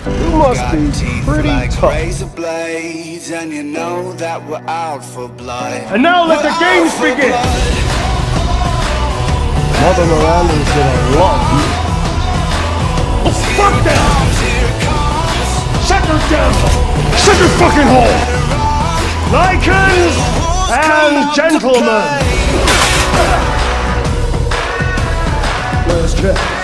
You must be pretty tough. And you know that we're out for blood. And now let the games begin! Mother Miranda's gonna love you. Oh, fuck that! Shut her down! Shut your fucking hole! Lycans and gentlemen! Let's check.